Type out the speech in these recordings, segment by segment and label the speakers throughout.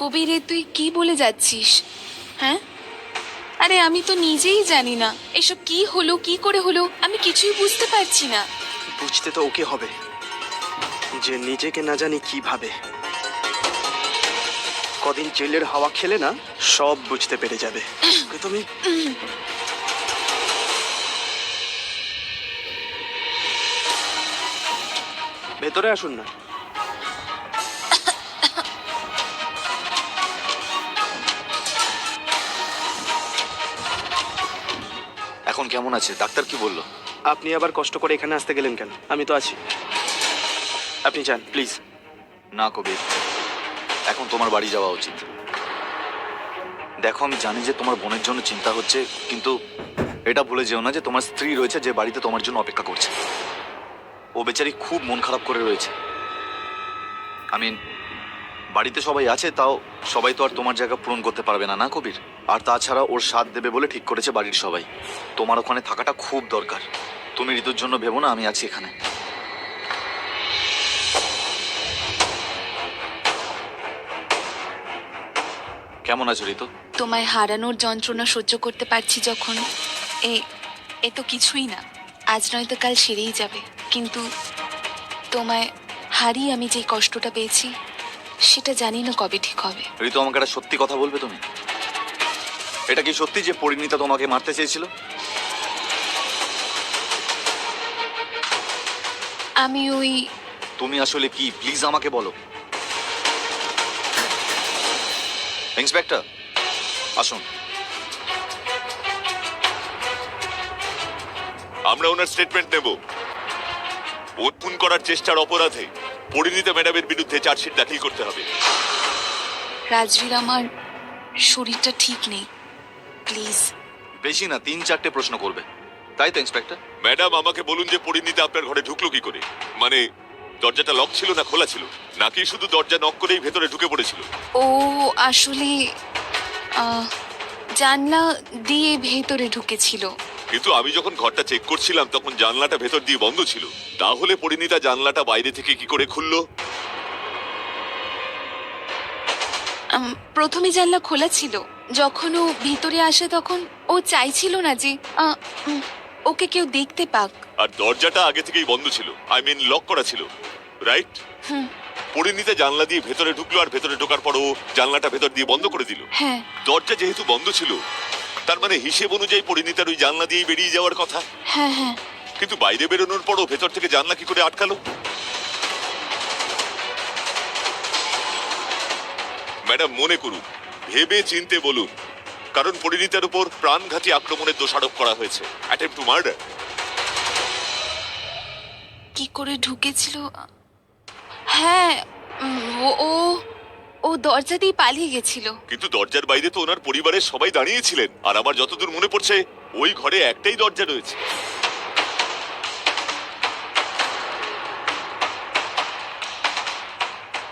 Speaker 1: কবির, তুই কি বলে যাচ্ছিস? হ্যাঁ, আরে আমি তো নিজেই জানি না এসব কি হলো, কি করে হলো, আমি কিছুই বুঝতে পারছি না।
Speaker 2: বুঝতে তো ওকে হবে, যে নিজেকে না জানি কিভাবে। কদিন জেলের হাওয়া খেলে না সব বুঝতে পেরে যাবে। ওকে তুমি ভেতরে আসুন না।
Speaker 3: এখন কেমন আছে? ডাক্তার কি বললো?
Speaker 2: আপনি আবার কষ্ট করে এখানে আসতে গেলেন কেন? আমি তো আছি, আপনি যান প্লিজ।
Speaker 3: না কবির, এখন তোমার বাড়ি যাওয়া উচিত। দেখো, আমি জানি যে তোমার বোনের জন্য চিন্তা হচ্ছে, কিন্তু এটা ভুলে যেও না যে তোমার স্ত্রী রয়েছে যে বাড়িতে তোমার জন্য অপেক্ষা করছে। ও বেচারি খুব মন খারাপ করে রয়েছে। বাড়িতে সবাই আছে, তাও সবাই তো আর তোমার জায়গা পূরণ করতে পারবে না, না কবির? আর তাছাড়া ওর সাথ দেবে বলে ঠিক করেছে বাড়ির সবাই। তোমার ওখানে থাকাটা খুব দরকার। তুমি ঋতুর জন্য ভেবো না, আমি আছি এখানে। কেমন আছো ঋতু?
Speaker 1: তোমায় হারানোর যন্ত্রণা সহ্য করতে পারছি যখন, এ এ তো কিছুই না। আজ নয়তো কাল সেরেই যাবে, কিন্তু তোমায় হারিয়ে আমি যে কষ্টটা পেয়েছি সেটা জানি না কবে ঠিক হবে।
Speaker 3: ঋতু, আমাকে একটা সত্যি কথা বলবে তুমি? এটা কি সত্যি যে পরিণীতা তোমাকে মারতে চেয়েছিল?
Speaker 1: আমি ওই
Speaker 3: তুমি আসলে কি, প্লিজ আমাকে বলো। ইন্সপেক্টর, আসুন।
Speaker 4: আমরা ওনার স্টেটমেন্ট নেব। খুন করার চেষ্টার অপরাধে পরিণীতা ম্যাডামের বিরুদ্ধে চার্জশিট দাখিল করতে হবে।
Speaker 1: রাজবীর, আমার শরীরটা ঠিক নেই, প্লিজ।
Speaker 3: বেশি না, 3-4টে প্রশ্ন করবে, তাই তো ইন্সপেক্টর?
Speaker 4: ম্যাডাম, আমাকে বলুন যে পরিণীতা আপনার ঘরে ঢুকলো কি করে? মানে দরজাটা লক ছিল না খোলা ছিল, নাকি শুধু দরজা নক করেই ভেতরে ঢুকে পড়েছিল?
Speaker 1: ও আসলে জানলা দিয়ে ভেতরে ঢুকেছিল।
Speaker 4: কিন্তু আমি যখন ঘরটা চেক করছিলাম তখন জানলাটা ভেতর দিয়ে বন্ধ ছিল। তাহলে পরিণীতা জানলাটা বাইরে থেকে কি করে খুললো?
Speaker 1: প্রথমে জানলা খোলা ছিল। যখন ও ভিতরে আসে তখন ও চাইছিল না যে ওকে কেউ দেখতে পাক।
Speaker 4: আর দরজাটা আগে থেকেই বন্ধ ছিল, আই মিন লক করা ছিল, রাইট? পরিণীতা জানলা দিয়ে ভেতরে ঢুকলো, আর ভেতরে ঢোকার পর ও জানলাটা ভেতর দিয়ে বন্ধ করে দিল।
Speaker 1: হ্যাঁ,
Speaker 4: দরজা যেহেতু বন্ধ ছিল, তার মানে হিসেব অনুযায়ী পরিণীতার ওই জানলা দিয়েই বেরিয়ে যাওয়ার কথা।
Speaker 1: হ্যাঁ, হ্যাঁ।
Speaker 4: কিন্তু বাইরে বেরোনোর পরও ভেতর থেকে জানলা কি করে আটকালো? ম্যাডাম, মনে করুন, ভেবে চিনতে বলুন, কারণ পরিণীতার উপর প্রাণঘাতী আক্রমণের দোষারোপ করা হয়েছে, অ্যাটেম্প্ট টু মার্ডার।
Speaker 1: কি করে ঢুকেছিল? হ্যাঁ, ও ও ও দরজা দিয়ে পালিয়ে গেছিল।
Speaker 4: কিন্তু দরজার বাইরে তো ওনার পরিবারের সবাই দাঁড়িয়েছিলেন, আর আমার যতদূর মনে পড়ছে ওই ঘরে একটাই দরজা রয়েছে।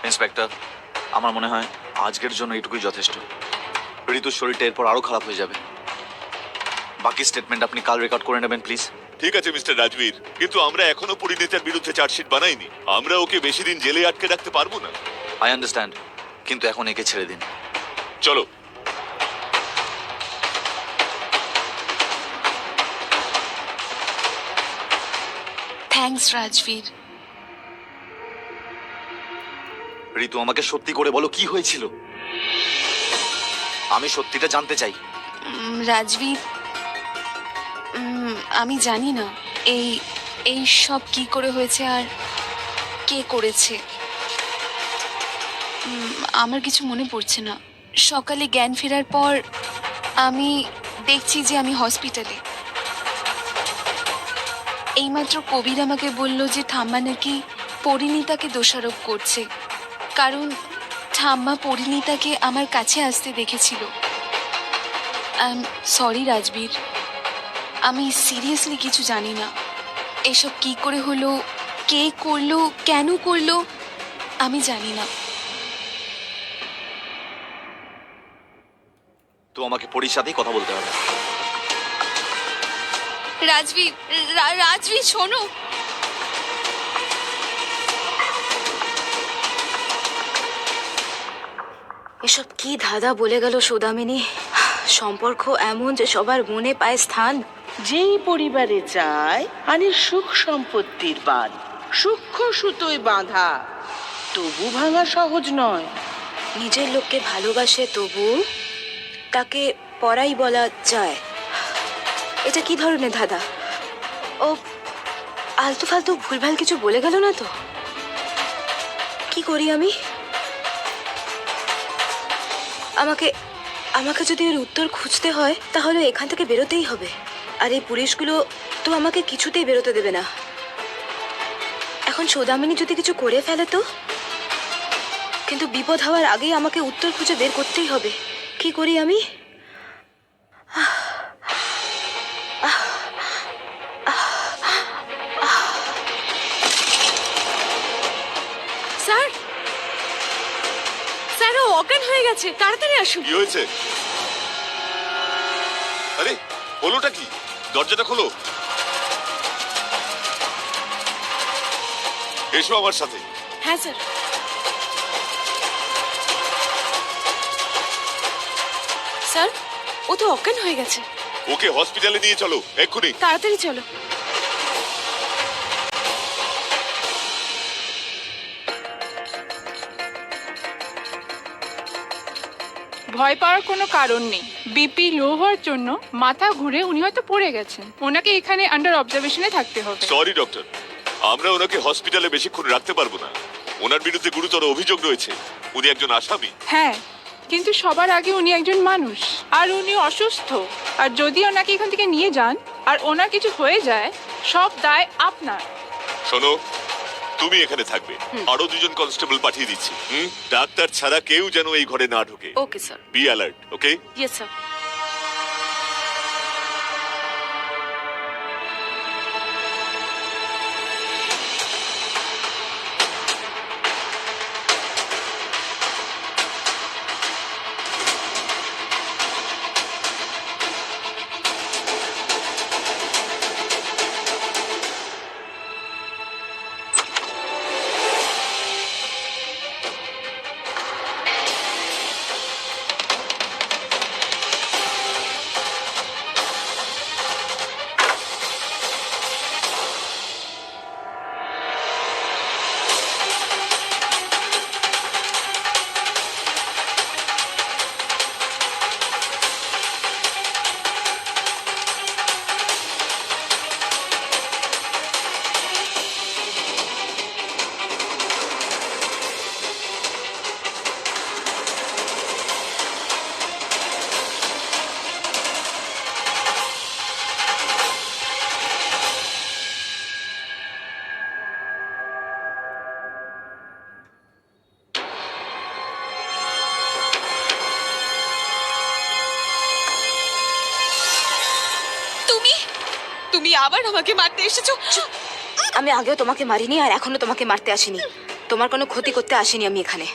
Speaker 3: ইন্সপেক্টর, আমার মনে হয় আজকের জন্য এটুকুই যথেষ্ট। ঋতুর শরীরটা এরপর আরো খারাপ হয়ে যাবে। বাকি স্টেটমেন্ট আপনি কাল রেকর্ড করে নেবেন প্লিজ।
Speaker 4: ঠিক আছে মিস্টার রাজবীর, কিন্তু আমরা এখনো পরিণীতার বিরুদ্ধে চার্জশিট বানাইনি। আমরা ওকে বেশি দিন জেলে আটকে রাখতে পারবো না।
Speaker 3: আই আন্ডারস্ট্যান্ড, কিন্তু এখন একে ছেড়ে দিন।
Speaker 4: চলো।
Speaker 1: থ্যাঙ্কস রাজবীর।
Speaker 3: ঋতু, আমাকে সত্যি করে বলো কি হয়েছিল। আমি সত্যিটা জানতে চাই।
Speaker 1: রাজবীর, আমি জানি না এই এই সব কি করে হয়েছে আর কে করেছে। আমার কিছু মনে পড়ছে না। সকালে জ্ঞান ফেরার পর আমি দেখছি যে আমি হসপিটালে। এইমাত্র কবির আমাকে বলল যে ঠাম্মা নাকি পরিণীতাকে দোষারোপ করছে, কারণ ঠাম্মা পরিণীতাকে আমার কাছে আসতে দেখেছিল। সরি রাজবীর, আমি সিরিয়াসলি কিছু জানি না। এসব কি করে হলো, কে করলো, কেন করলো, আমি জানি না।
Speaker 3: তো আমাকে পরির সাথেই কথা বলতে হবে।
Speaker 1: রাজবীর, রাজবীর শোনো।
Speaker 5: এসব কি ধাঁধা বলে গেল সৌদামিনী। সম্পর্ক এমন যে সবার মনে পায় স্থান।
Speaker 6: যেই পরিবারে চায় আনি সুখ সম্পত্তির বান, সূক্ষ্ম সুতোয় বাঁধা, তবু ভাঙা সহজ নয়।
Speaker 5: নিজের লোককে ভালোবাসে তবু তাকে পরাই বলা যায়। এটা কি ধরনের ধাঁধা? ও আলতু ফালতু ভুলভাল কিছু বলে গেল না তো? কি করি আমি? আমাকে আমাকে যদি এর উত্তর খুঁজতে হয় তাহলে এখান থেকে বেরোতেই হবে। আর এই পুলিশগুলো তো আমাকে কিছুতেই বেরোতে দেবে না। এখন সৌদামিনী যদি কিছু করে ফেলে তো? কিন্তু বিপদ হওয়ার আগেই আমাকে উত্তর খুঁজে বের করতেই হবে। কি করি আমি?
Speaker 1: স্যার, স্যার ও অজ্ঞান হয়ে গেছে, তাড়াতাড়ি আসুন।
Speaker 4: কি হয়েছে? আরে হলোটা কি? দরজাটা খোলো। এসো আমার সাথে।
Speaker 1: হ্যাঁ স্যার। স্যার, ও তো অজ্ঞান হয়ে গেছে।
Speaker 4: ওকে হসপিটালে নিয়ে চলো এক্ষুনি।
Speaker 1: তাড়াতাড়ি চলো।
Speaker 7: ভয় পাওয়ার কোনো কারণ নেই। বিপি লো হওয়ার জন্য মাথা ঘুরে উনি হয়তো পড়ে গেছেন। ওনাকে এখানে আন্ডার অবজারভেশনে থাকতে হবে।
Speaker 4: সরি ডক্টর, আমরা ওনাকে হসপিটালে বেশিক্ষণ রাখতে পারবো না। ওনার বিরুদ্ধে গুরুতর অভিযোগ রয়েছে। উনি একজন আসামি।
Speaker 7: হ্যাঁ, কিন্তু সবার আগে উনি একজন মানুষ, আর উনি অসুস্থ। আর যদি ওনাকে এখান থেকে নিয়ে যান আর ওনার কিছু হয়ে যায়, সব দায় আপনার।
Speaker 4: শোনো, তুমি এখানে থাকবে, আরো দুজন কনস্টেবল পাঠিয়ে দিচ্ছি। ডাক্তার ছাড়া কেউ যেন এই ঘরে না ঢোকে।
Speaker 1: Okay sir.
Speaker 4: Be alert, okay?
Speaker 1: Yes sir. তুমি আবার আমাকে মারতে এসেছো?
Speaker 5: আমি আগেও তোমাকে মারিনি আর এখনো তোমাকে মারতে আসিনি। তোমার কোনো ক্ষতি করতে আসিনি আমি এখানে।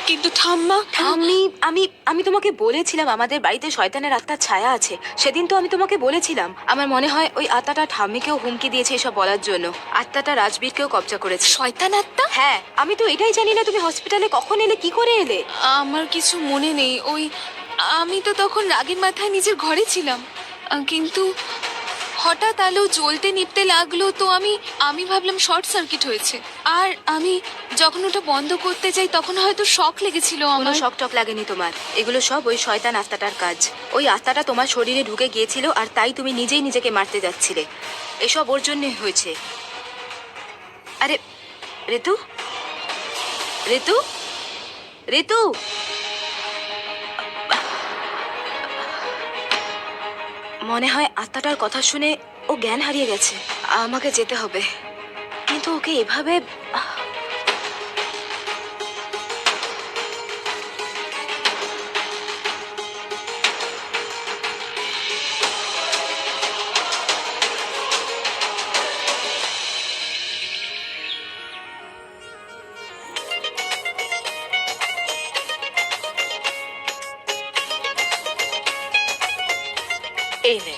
Speaker 1: কিন্তু ঠাম্মা,
Speaker 5: আমি আমি আমি তোমাকে বলেছিলাম আমাদের বাড়িতে শয়তানের আত্মার ছায়া আছে। সেদিন তো আমি তোমাকে বলেছিলাম। আমার মনে হয় ওই আত্মাটা ঠাম্মিকেও হুমকি দিয়েছে এসব বলার জন্য। আত্মাটা রাজবীরকেও কবজা করেছে।
Speaker 1: শয়তান আত্মা?
Speaker 5: হ্যাঁ, আমি তো এটাই জানি না তুমি হসপিটালে কখন এলে, কি করে এলে।
Speaker 1: আমার কিছু মনে নেই। আমি তো তখন রাগের মাথায় নিজের ঘরে ছিলাম, কিন্তু হঠাৎ আলো জ্বলতে নিভতে লাগলো, তো আমি ভাবলাম শর্ট সার্কিট হয়েছে। আর আমি যখন ওটা বন্ধ করতে যাই তখন হয়তো শক লেগেছিল
Speaker 5: কোনো
Speaker 1: আমার।
Speaker 5: শক টক লাগেনি তোমার। এগুলো সব ওই শয়তান আত্মাটার কাজ। ওই আত্মাটা তোমার শরীরে ঢুকে গিয়েছিল আর তাই তুমি নিজেই নিজেকে মারতে যাচ্ছিলে। এসব ওর জন্যই হয়েছে। আরে ঋতু, ঋতু, ঋতু, মনে হয় আত্মাটার কথা শুনে ও জ্ঞান হারিয়ে গেছে। আমাকে যেতে হবে, কিন্তু ওকে এভাবে
Speaker 6: এই নে,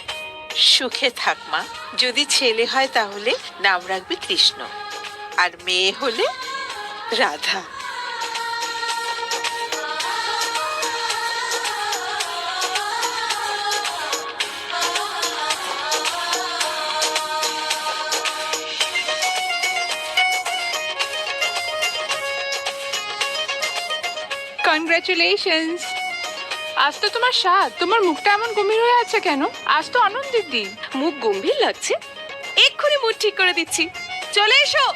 Speaker 6: সুখে থাক মা। যদি ছেলে হয় তাহলে নাম রাখবি কৃষ্ণ, আর মেয়ে হলে রাধা।
Speaker 7: কনগ্রাচুলেশনস। আজ তো তোমার সাথ, তোমার মুখটা এমন গম্ভীর হয়ে আছে কেন? আজ তো আনন্দের দিন।
Speaker 5: মুখ গম্ভীর লাগছে, এক্ষুনি মুড ঠিক করে দিচ্ছি। চলে এসো।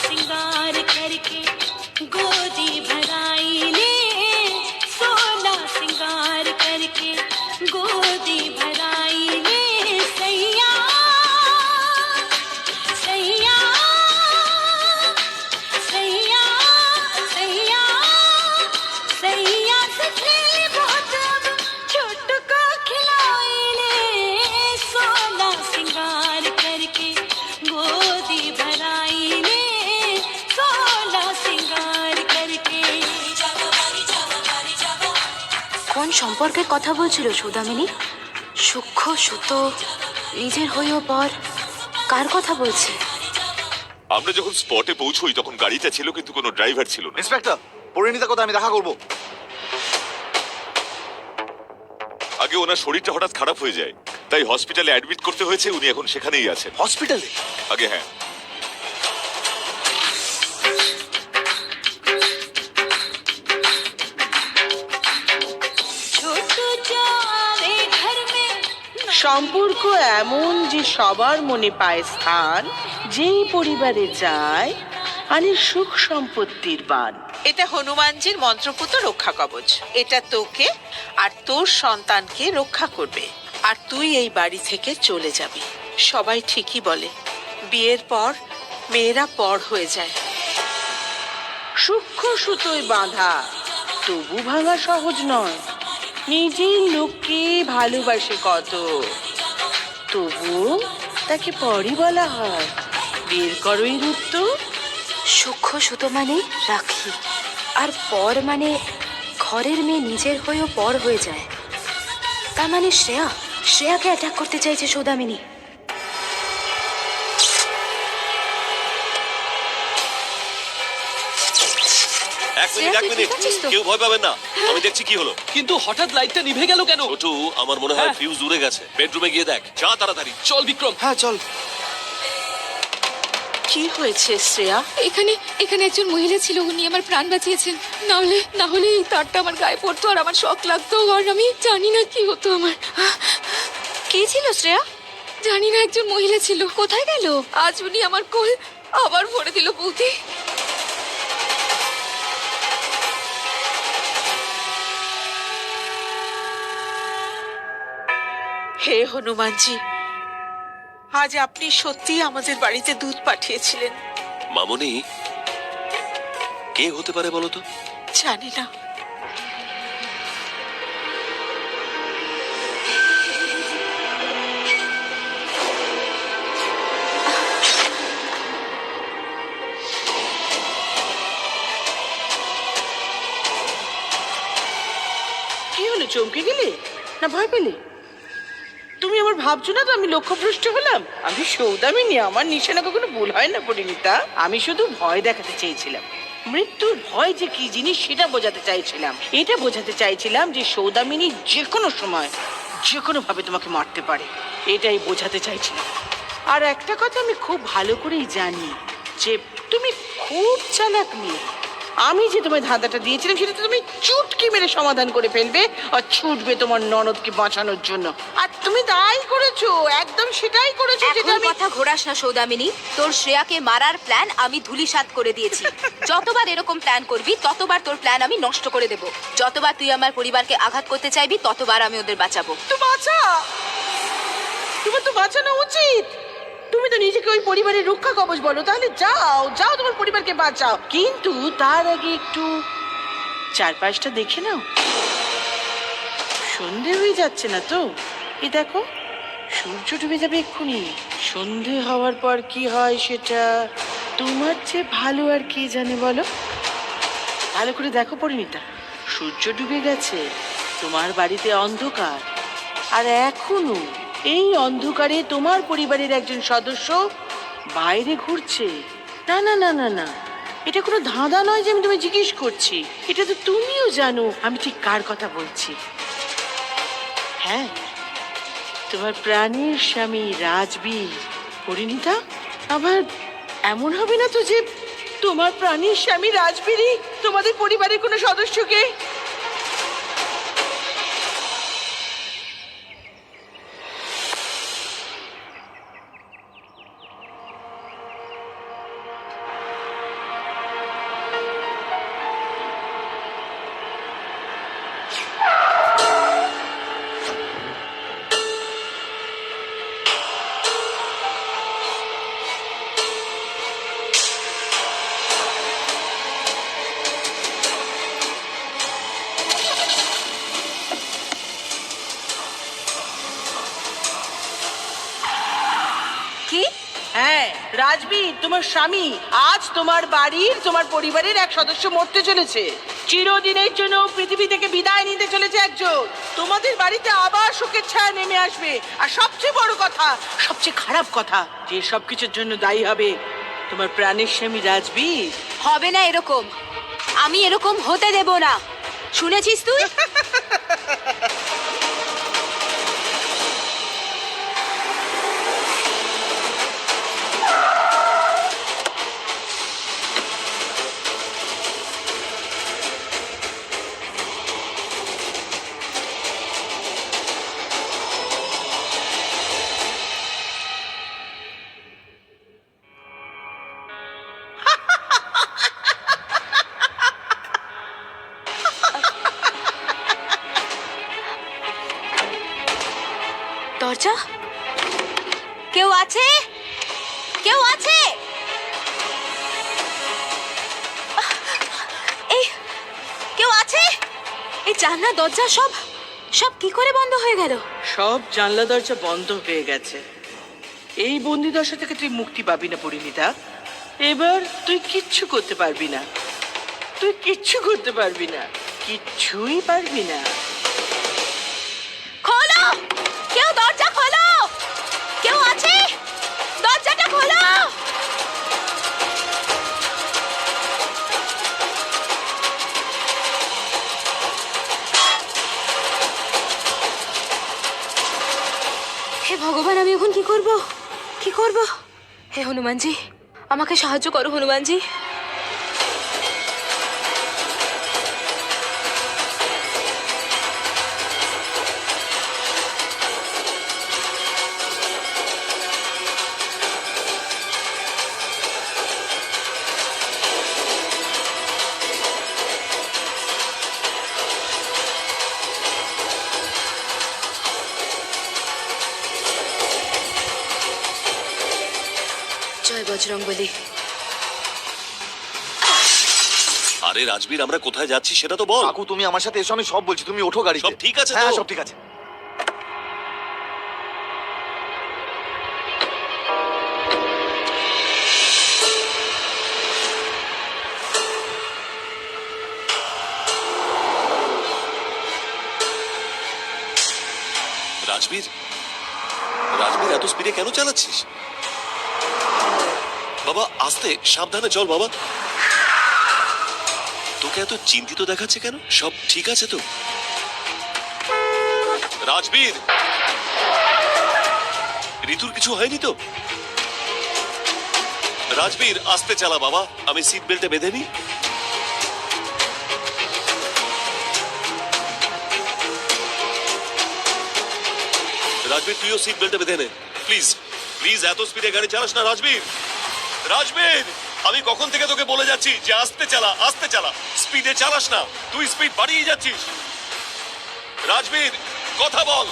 Speaker 8: सिंगार करके गोदी भराई ले, सोना सिंगार करके गोदी भराई ले, सैया सैया सैया सैया सैया सखी बहुत अब छुटका खिलाई ले, सोना सिंगार करके गोदी भराई ले, सोना सिंगार करके।
Speaker 5: কোন সম্পর্কের কথা বলছিল সৌদামিনী? সূক্ষ্ম সুতো, নিজের হয়েও পর, কার কথা বলছে?
Speaker 4: আমরা যখন স্পটে পৌঁছই তখন গাড়িটা ছিল কিন্তু কোনো ড্রাইভার ছিল না।
Speaker 3: ইন্সপেক্টর, পরিণীতার কথা আমি দেখা করবো।
Speaker 4: আগে ওনার শরীরটা হঠাৎ খারাপ হয়ে যায়, তাই হসপিটালে অ্যাডমিট করতে হয়েছে। উনি এখন সেখানেই আছেন।
Speaker 3: হসপিটালে?
Speaker 4: আগে হ্যাঁ।
Speaker 8: छोटू जो आवे घर में
Speaker 6: সম্পর্ক এমন যে সবার মনে পায় স্থান, যেই পরিবারে যায় আনে সুখ সম্পত্তির বান।
Speaker 9: এটা হনুমানজির মন্ত্রপুত রক্ষা কবচ। এটা তোকে আর তোর সন্তানকে রক্ষা করবে। আর তুই এই বাড়ি থেকে চলে যাবি। সবাই ঠিকই বলে, বিয়ের পর মেয়েরা পর হয়ে যায়।
Speaker 6: সূক্ষ্ম সুতোয় বাঁধা, তবু ভাঙা সহজ নয়। নিজের লোককে ভালোবাসে কত, তবু তাকে পরই বলা হয়। বের করোই উত্তর।
Speaker 5: সূক্ষ্ম সুতো মানে রাখি, আর পর মানে ঘরের মেয়ে নিজের হয়েও পর হয়ে যায়। তার মানে শ্রেয়াকে অ্যাটাক করতে চাইছে সৌদামিনী।
Speaker 10: এক মিনিট কেউ ভয় পাবেন না, আমি দেখছি কি হলো।
Speaker 2: কিন্তু হঠাৎ লাইটটা নিভে গেল কেন?
Speaker 10: ছোটু, আমার মনে হয় ফিউজ উড়ে গেছে। বেডরুমে গিয়ে দেখ, যা তাড়াতাড়ি।
Speaker 2: চল বিক্রম।
Speaker 3: হ্যাঁ চল।
Speaker 9: কি হয়েছে শ্রেয়া?
Speaker 1: এখানে একজন মহিলা ছিল, উনি আমার প্রাণ বাঁচিয়েছেন। না হলে এই তারটা আমার গায়ে পড়তো আর আমার শক লাগতো, আর আমি জানি না কি হতো আমার।
Speaker 5: কে ছিল শ্রেয়া?
Speaker 1: জানি না, একজন মহিলা ছিল। কোথায় গেল? আজ উনি আমার কোল আবার ভরে দিল বৌদি।
Speaker 9: হে হনুমানজি, আজ আপনি সত্যিই আমাদের বাড়িতে দুধ পাঠিয়েছিলেন।
Speaker 10: মামনি, কে হতে পারে বলো তো?
Speaker 9: জানি না।
Speaker 6: কি হলো, চমকে গেলে না ভয় পেলে? তুমি আমার ভাবছো না তো আমি লক্ষ্যভ্রষ্ট হলাম? আমি সৌদামিনী, আমার নিশানা কখনো ভুল হয় না পরিণীতা। আমি শুধু ভয় দেখাতে চেয়েছিলাম, মৃত্যুর ভয় যে কি জিনিস সেটা বোঝাতে চাইছিলাম। এটা বোঝাতে চাইছিলাম যে সৌদামিনী যে কোনো সময় যে কোনো ভাবে তোমাকে মারতে পারে, এটাই বোঝাতে চাইছিলাম। আর একটা কথা আমি খুব ভালো করেই জানি যে তুমি খুব চালাক মেয়ে। আমি যে তোমায় ধাঁধাটা দিয়েছিলাম সেটা তো তুমি চুটকি মেরে সমাধান করে ফেলবে আর ছুটবে তোমার ননদকে বাঁচানোর জন্য। আর তুমি তাই করেছো, একদম সেটাই করেছো যেটা
Speaker 5: এখন
Speaker 6: আমি।
Speaker 5: কথা ঘোরাস না সৌদামিনী, তোর শ্রেয়াকে মারার প্ল্যান আমি ধূলিসাৎ করে দিয়েছি। যতবার এরকম প্ল্যান করবি ততবার তোর প্ল্যান আমি নষ্ট করে দেব। যতবার তুই আমার পরিবারকে আঘাত করতে চাইবি ততবার আমি ওদের বাঁচাবো।
Speaker 6: তো বাঁচা, তোমার তো বাঁচানো উচিত। তুমি তো নিজেকে ওই পরিবারের রক্ষা কবচ বলো, তাহলে যাও যাও তোমার পরিবারকে বাঁচাও, কিন্তু তার আগে একটু চারপাশটা দেখে নাও। সন্ধে হয়ে যাচ্ছে না তো? এই দেখো, সূর্য ডুবে যাবে এক্ষুনি। সন্ধে হওয়ার পর কি হয় সেটা তোমার চেয়ে ভালো আর কে জানে বলো? ভালো করে দেখো পরিণীতা, সূর্য ডুবে গেছে, তোমার বাড়িতে অন্ধকার, আর এখনো এই অন্ধকারে তোমার পরিবারের একজন সদস্য বাইরে ঘুরছে। না না না না না, এটা কোনো ধাঁধা নয় যে আমি তোমায় জিজ্ঞেস করছি, এটা তো তুমিও জানো আমি ঠিক কার কথা বলছি। হ্যাঁ, তোমার প্রাণের স্বামী রাজবীর। পরিণীতা, আবার এমন হবে না তো যে তোমার প্রাণের স্বামী রাজবীরই তোমাদের পরিবারের কোনো সদস্যকে?
Speaker 5: কি?
Speaker 6: হ্যাঁ, রাজবীর তোমার স্বামী আজ তোমার বাড়ির তোমার পরিবারের এক সদস্য মরতে চলেছে। চিরদিনের জন্য পৃথিবী থেকে বিদায় নিতে চলেছে একজন। তোমাদের বাড়িতে আবার শোকের ছায়া নেমে আসবে। আর সবচেয়ে বড় কথা, সবচেয়ে খারাপ কথা, যে সবকিছুর জন্য দায়ী হবে তোমার প্রাণের স্বামী রাজবীর।
Speaker 5: হবে না এরকম, আমি এরকম হতে দেব না। শুনেছিস তুই? দরজা, কেউ আছে? কেউ আছে? এই কেউ আছে? এই জানলা দরজা সব সব কি করে বন্ধ হয়ে গেল?
Speaker 6: সব জানলা দরজা বন্ধ হয়ে গেছে। এই বন্দি দশা থেকে তুই মুক্তি পাবি না পরিণীতা। এবার তুই কিচ্ছু করতে পারবি না, তুই কিচ্ছু করতে পারবি না, কিচ্ছুই পারবি না।
Speaker 5: খোলো, কেউ দরজা খোলো, কেউ আছে? দরজাটা খোলো। হে ভগবান, আমি এখন কি করব? কি করব? হে হনুমানজি, আমাকে সাহায্য করো হনুমানজি। জয় বজরংবলী।
Speaker 10: আরে রাজবীর, আমরা কোথায় যাচ্ছি সেটা তো বল।
Speaker 3: কাকু, তুমি আমার সাথে এসো, আমি সব বলছি, তুমি ওঠো গাড়ি।
Speaker 10: সব ঠিক আছে তো?
Speaker 3: হ্যাঁ, সব ঠিক আছে।
Speaker 10: রাজবীর, রাজবীর এত স্পিডে কেন চালাচ্ছিস? বাবা আস্তে, সাবধানে চল বাবা। তোকে এত চিন্তিত দেখাচ্ছে কেন? সব ঠিক আছে তো? রাজবীর, ঋতুর কিছু হয়নি তো? রাজবীর আস্তে চালা বাবা, আমি সিট বেল্টে বেঁধে নি। রাজবীর, তুইও সিট বেল্টে বেঁধে নে প্লিজ। প্লিজ এত স্পিডে গাড়ি চালাস না রাজবীর। রাজবীর, আমি কখন থেকে তোকে বলে যাচ্ছি যে আস্তে চালা, আস্তে চালা, স্পিডে চালাস না, তুই স্পিড বাড়িয়ে যাচ্ছিস। রাজবীর, কথা বল।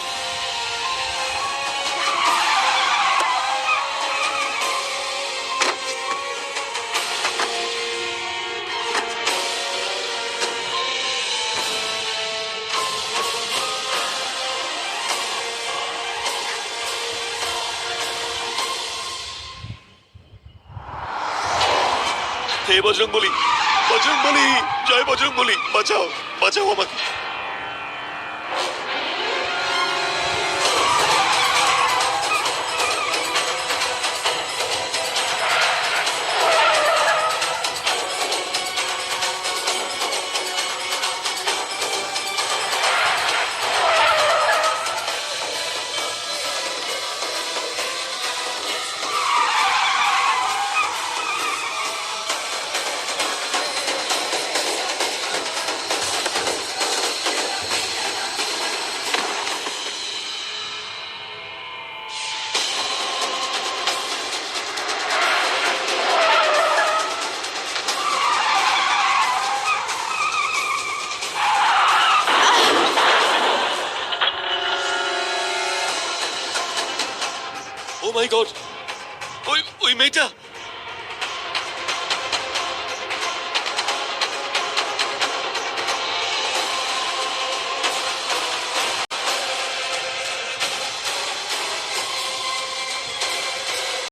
Speaker 10: হে বজরংবলী, বজরংবলী, জয় বজরংবলী, বাঁচাও, বাঁচাও আমাকে। ও মাই গড, ওই ওই মেয়েটা